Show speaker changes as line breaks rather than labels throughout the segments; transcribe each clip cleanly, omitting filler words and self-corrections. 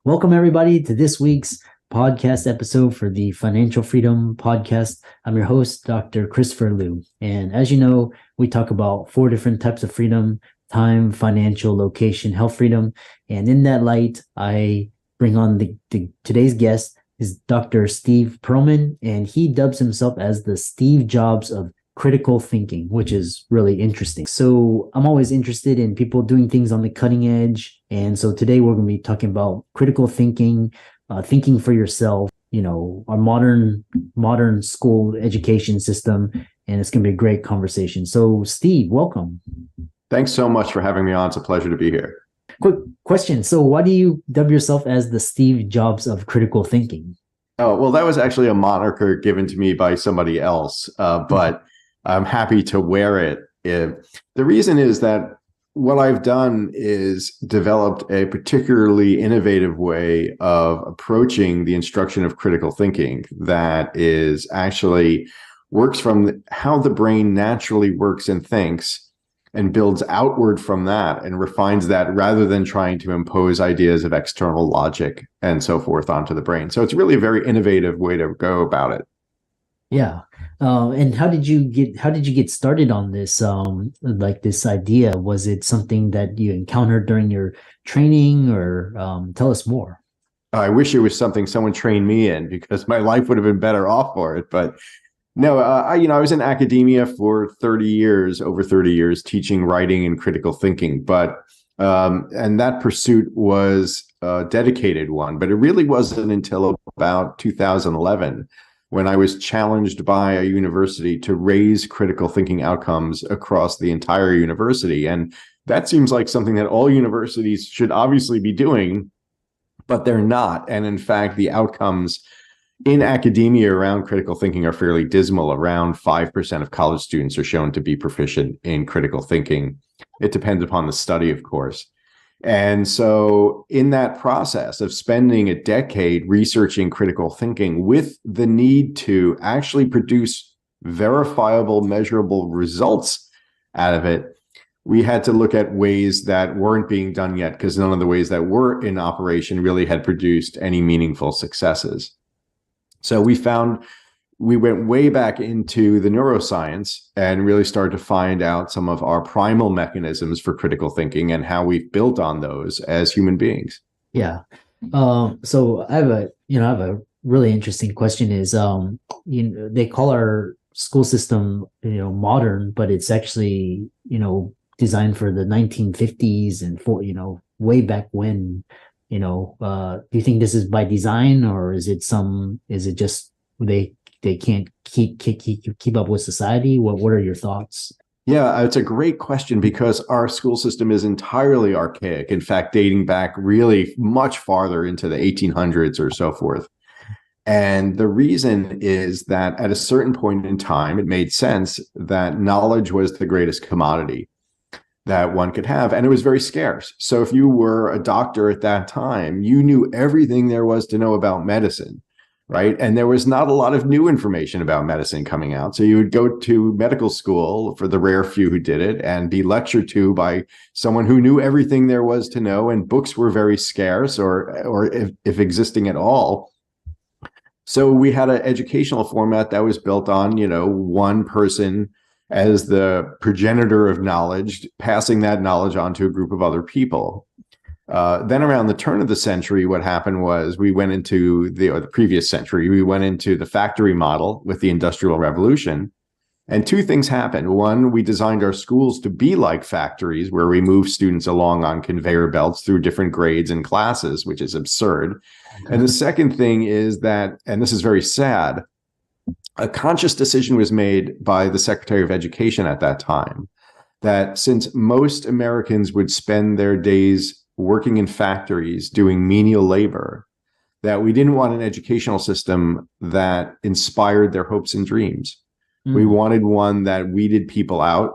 Welcome, everybody, to this week's podcast episode for the Financial Freedom Podcast. I'm your host, Dr. Christopher Liu. And as you know, we talk about four different types of freedom: time, financial, location, health freedom. And in that light, I bring on today's guest is Dr. Steve Pearlman, and he dubs himself as the Steve Jobs of critical thinking, which is really interesting. So I'm always interested in people doing things on the cutting edge. And so today we're going to be talking about critical thinking, thinking for yourself, our modern school education system. And it's going to be a great conversation. So Steve, welcome.
Thanks so much for having me on. It's a pleasure to be here.
Quick question. So why do you dub yourself as the Steve Jobs of critical thinking?
Oh, well, that was actually a moniker given to me by somebody else, but I'm happy to wear it. The reason is that what I've done is developed a particularly innovative way of approaching the instruction of critical thinking that is actually works from how the brain naturally works and thinks and builds outward from that and refines that rather than trying to impose ideas of external logic and so forth onto the brain. So it's really a very innovative way to go about it.
Yeah. And how did you get started on this, this idea? Was it something that you encountered during your training, or tell us more?
I wish it was something someone trained me in, because my life would have been better off for it. But no, I was in academia for over 30 years, teaching writing and critical thinking. But and that pursuit was a dedicated one. But it really wasn't until about 2011 when I was challenged by a university to raise critical thinking outcomes across the entire university. And that seems like something that all universities should obviously be doing, but they're not. And in fact, the outcomes in academia around critical thinking are fairly dismal. Around 5% of college students are shown to be proficient in critical thinking. It depends upon the study, of course. And so in that process of spending a decade researching critical thinking with the need to actually produce verifiable, measurable results out of it, we had to look at ways that weren't being done yet, because none of the ways that were in operation really had produced any meaningful successes. So we went way back into the neuroscience and really started to find out some of our primal mechanisms for critical thinking and how we've built on those as human beings.
Yeah. So I have a really interesting question is, they call our school system, modern, but it's actually, designed for the 1950s and way back when, do you think this is by design, or is it just they can't keep up with society? What are your thoughts?
Yeah, it's a great question, because our school system is entirely archaic. In fact, dating back really much farther into the 1800s or so forth. And the reason is that at a certain point in time, it made sense that knowledge was the greatest commodity that one could have, and it was very scarce. So if you were a doctor at that time, you knew everything there was to know about medicine. Right. And there was not a lot of new information about medicine coming out. So you would go to medical school, for the rare few who did it, and be lectured to by someone who knew everything there was to know. And books were very scarce, or if existing at all. So we had an educational format that was built on, one person as the progenitor of knowledge, passing that knowledge on to a group of other people. Then around the turn of the century, what happened was we went into the previous century, we went into the factory model with the Industrial Revolution. And two things happened. One, we designed our schools to be like factories, where we move students along on conveyor belts through different grades and classes, which is absurd. And the second thing is that, and this is very sad, a conscious decision was made by the Secretary of Education at that time that since most Americans would spend their days working in factories doing menial labor, that we didn't want an educational system that inspired their hopes and dreams. We wanted one that weeded people out.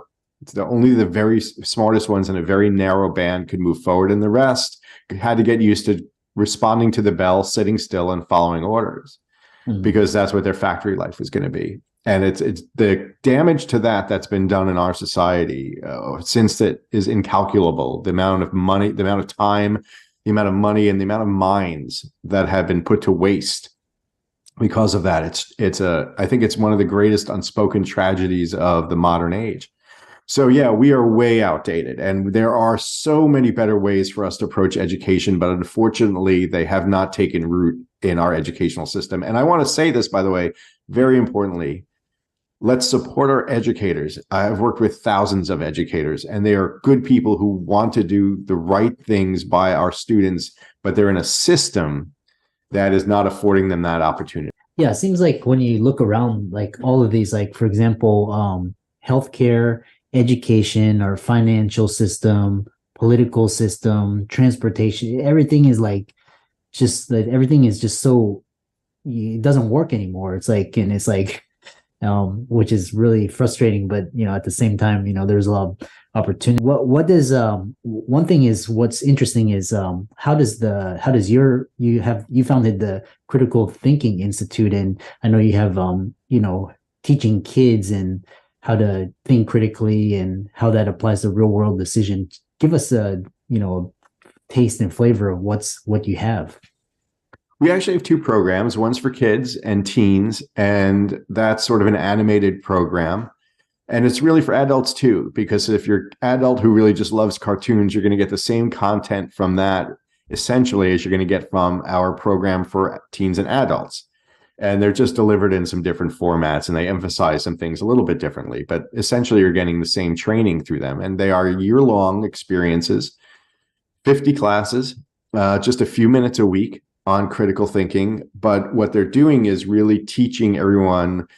Only the very smartest ones in a very narrow band could move forward, and the rest had to get used to responding to the bell, sitting still, and following orders, because that's what their factory life was going to be. And it's the damage to that's been done in our society since it is incalculable. The amount of money, the amount of time, the amount of money and the amount of minds that have been put to waste because of that. I think it's one of the greatest unspoken tragedies of the modern age. So yeah, we are way outdated, and there are so many better ways for us to approach education, but unfortunately they have not taken root in our educational system. And I want to say this, by the way, very importantly, let's support our educators. I've worked with thousands of educators, and they are good people who want to do the right things by our students, but they're in a system that is not affording them that opportunity.
Yeah, it seems like when you look around, like all of these, like for example, healthcare, education, our financial system, political system, transportation, everything is like just that everything is just so it doesn't work anymore. It's like, and it's like, which is really frustrating, but at the same time, there's a lot of opportunity. What does one thing is what's interesting is how does you founded the Critical Thinking Institute, and I know you have teaching kids and how to think critically and how that applies to real world decisions. Give us a taste and flavor of what you have.
We actually have two programs. One's for kids and teens, and that's sort of an animated program. And it's really for adults too, because if you're an adult who really just loves cartoons, you're going to get the same content from that essentially as you're going to get from our program for teens and adults. And they're just delivered in some different formats, and they emphasize some things a little bit differently, but essentially you're getting the same training through them. And they are year-long experiences, 50 classes, just a few minutes a week on critical thinking. But what they're doing is really teaching everyone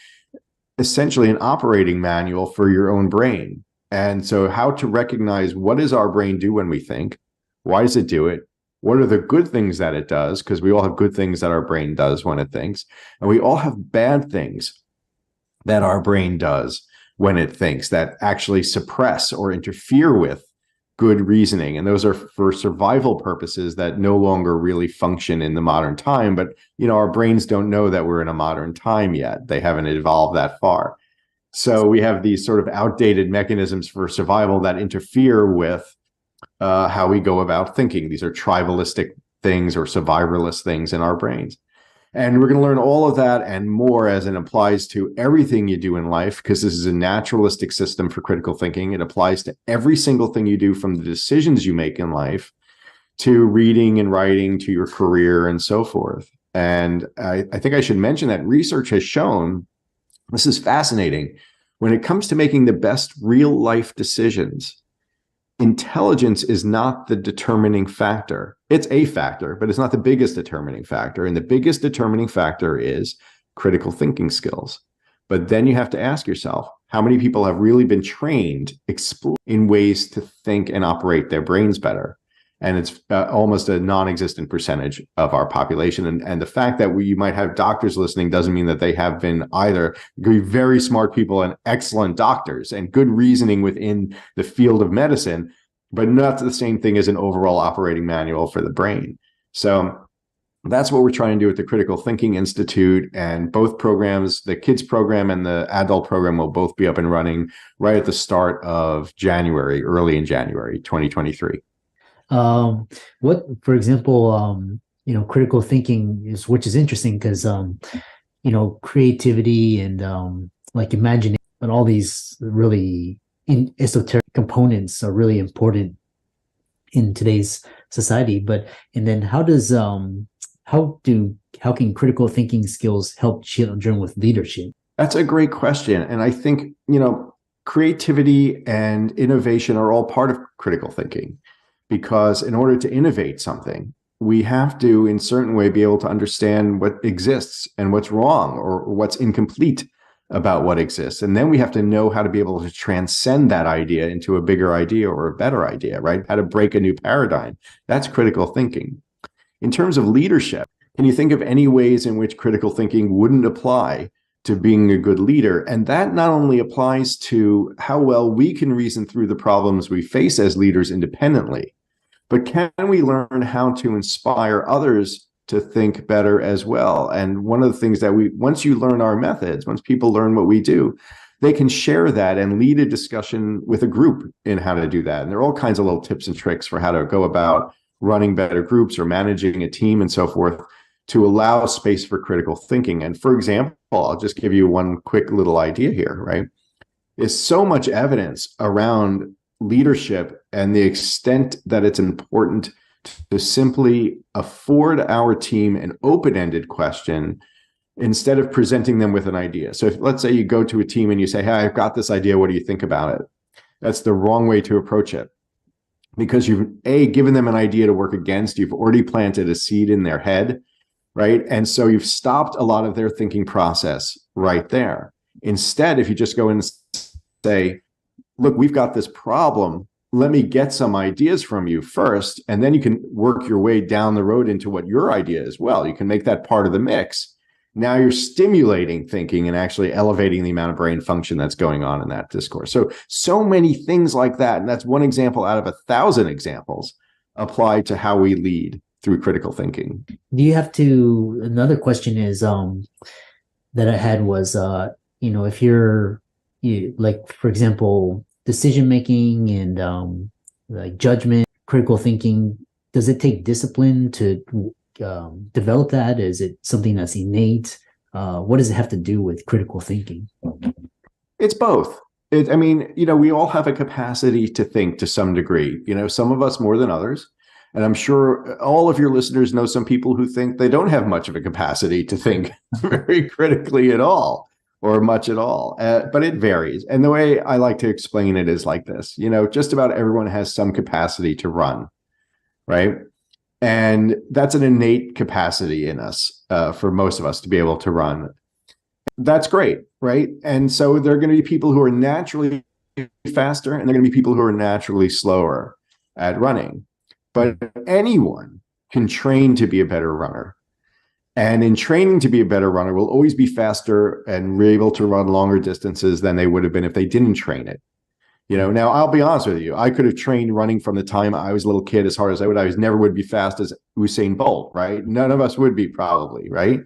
essentially an operating manual for your own brain. And so how to recognize, what does our brain do when we think? Why does it do it? What are the good things that it does? Because we all have good things that our brain does when it thinks. And we all have bad things that our brain does when it thinks that actually suppress or interfere with good reasoning. And those are for survival purposes that no longer really function in the modern time. But, our brains don't know that we're in a modern time yet. They haven't evolved that far. So we have these sort of outdated mechanisms for survival that interfere with how we go about thinking. These are tribalistic things or survivalist things in our brains. And we're going to learn all of that and more as it applies to everything you do in life, because this is a naturalistic system for critical thinking. It applies to every single thing you do, from the decisions you make in life to reading and writing to your career and so forth. And I think I should mention that research has shown, this is fascinating, when it comes to making the best real life decisions, intelligence is not the determining factor. It's a factor, but it's not the biggest determining factor. And the biggest determining factor is critical thinking skills. But then you have to ask yourself, how many people have really been trained in ways to think and operate their brains better? And it's almost a non-existent percentage of our population. And the fact that you might have doctors listening doesn't mean that they have been either. You could be very smart people and excellent doctors and good reasoning within the field of medicine, but not the same thing as an overall operating manual for the brain. So that's what we're trying to do at the Critical Thinking Institute. And both programs, the kids program and the adult program, will both be up and running right at the start of January, early in January 2023.
What, for example, critical thinking is, which is interesting because, creativity and like imagination and all these really esoteric components are really important in today's society. And then how can critical thinking skills help children with leadership?
That's a great question. And I think, creativity and innovation are all part of critical thinking. Because in order to innovate something, we have to, in a certain way, be able to understand what exists and what's wrong or what's incomplete about what exists. And then we have to know how to be able to transcend that idea into a bigger idea or a better idea, right? How to break a new paradigm. That's critical thinking. In terms of leadership, can you think of any ways in which critical thinking wouldn't apply to being a good leader? And that not only applies to how well we can reason through the problems we face as leaders independently, but can we learn how to inspire others to think better as well? And one of the things that once you learn our methods, once people learn what we do, they can share that and lead a discussion with a group in how to do that. And there are all kinds of little tips and tricks for how to go about running better groups or managing a team and so forth, to allow space for critical thinking. And for example, I'll just give you one quick little idea here, right? There's so much evidence around leadership and the extent that it's important to simply afford our team an open-ended question instead of presenting them with an idea. So if, let's say you go to a team and you say, hey, I've got this idea, what do you think about it? That's the wrong way to approach it, because you've given them an idea to work against. You've already planted a seed in their head, right? And so you've stopped a lot of their thinking process right there. Instead, if you just go in and say, look, we've got this problem, let me get some ideas from you first, and then you can work your way down the road into what your idea is. Well, you can make that part of the mix. Now you're stimulating thinking and actually elevating the amount of brain function that's going on in that discourse. So many things like that. And that's one example out of 1,000 examples applied to how we lead through critical thinking.
Do you have to, another question is, that I had was, if you like, for example, decision-making and like judgment, critical thinking, does it take discipline to develop that? Is it something that's innate? What does it have to do with critical thinking?
It's both. We all have a capacity to think to some degree, some of us more than others. And I'm sure all of your listeners know some people who think they don't have much of a capacity to think very critically at all or much at all. But it varies. And the way I like to explain it is like this, just about everyone has some capacity to run, right? And that's an innate capacity in us, for most of us to be able to run. That's great, right? And so there are going to be people who are naturally faster, and there are going to be people who are naturally slower at running. But anyone can train to be a better runner. And in training to be a better runner, will always be faster and be able to run longer distances than they would have been if they didn't train it. Now I'll be honest with you. I could have trained running from the time I was a little kid as hard as I would. I never would be fast as Usain Bolt, right? None of us would be, probably, right?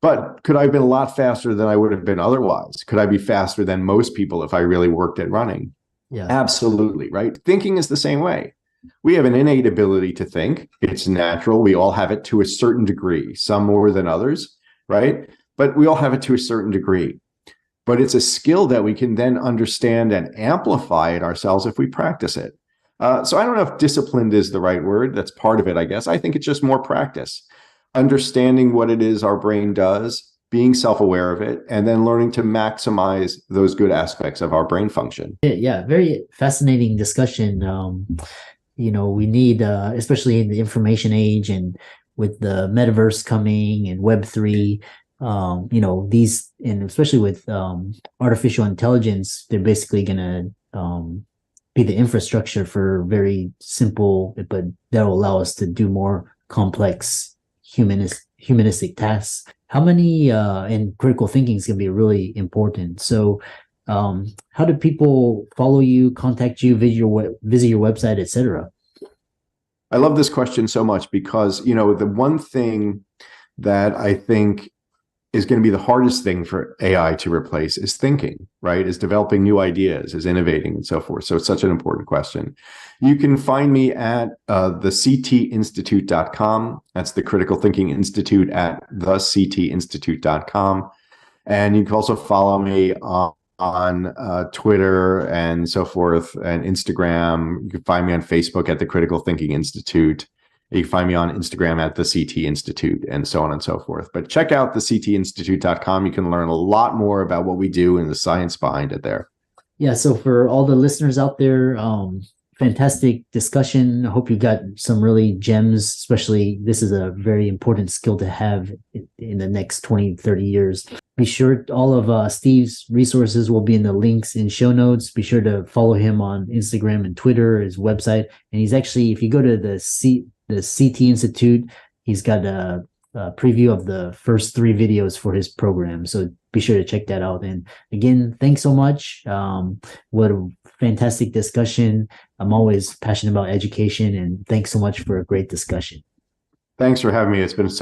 But could I have been a lot faster than I would have been otherwise? Could I be faster than most people if I really worked at running?
Yeah,
absolutely, right? Thinking is the same way. We have an innate ability to think. It's natural. We all have it to a certain degree, some more than others, right? But we all have it to a certain degree. But it's a skill that we can then understand and amplify in ourselves if we practice it. So I don't know if disciplined is the right word. That's part of it, I guess. I think it's just more practice. Understanding what it is our brain does, being self-aware of it, and then learning to maximize those good aspects of our brain function.
Yeah, very fascinating discussion. We need, especially in the information age and with the metaverse coming and Web3, these, and especially with artificial intelligence, they're basically going to be the infrastructure for very simple, but that will allow us to do more complex humanistic tasks. How many, and critical thinking is going to be really important. So how do people follow you, contact you, visit your website, etc.?
I love this question so much because, the one thing that I think is going to be the hardest thing for AI to replace is thinking, right? Is developing new ideas, is innovating and so forth. So it's such an important question. You can find me at thectinstitute.com. That's the Critical Thinking Institute at thectinstitute.com. And you can also follow me on Twitter and so forth, and Instagram. You can find me on Facebook at the Critical Thinking Institute. You can find me on Instagram at the CT Institute, and so on and so forth. But check out the ctinstitute.com. You can learn a lot more about what we do and the science behind it there.
Yeah, so for all the listeners out there, fantastic discussion. I hope you got some really gems, especially this is a very important skill to have in the next 20, 30 years. Be sure all of Steve's resources will be in the links in show notes. Be sure to follow him on Instagram and Twitter, his website. And he's actually, if you go to the CT Institute, he's got a preview of the first 3 videos for his program. So be sure to check that out. And again, thanks so much. What a fantastic discussion. I'm always passionate about education, and thanks so much for a great discussion.
Thanks for having me. It's been such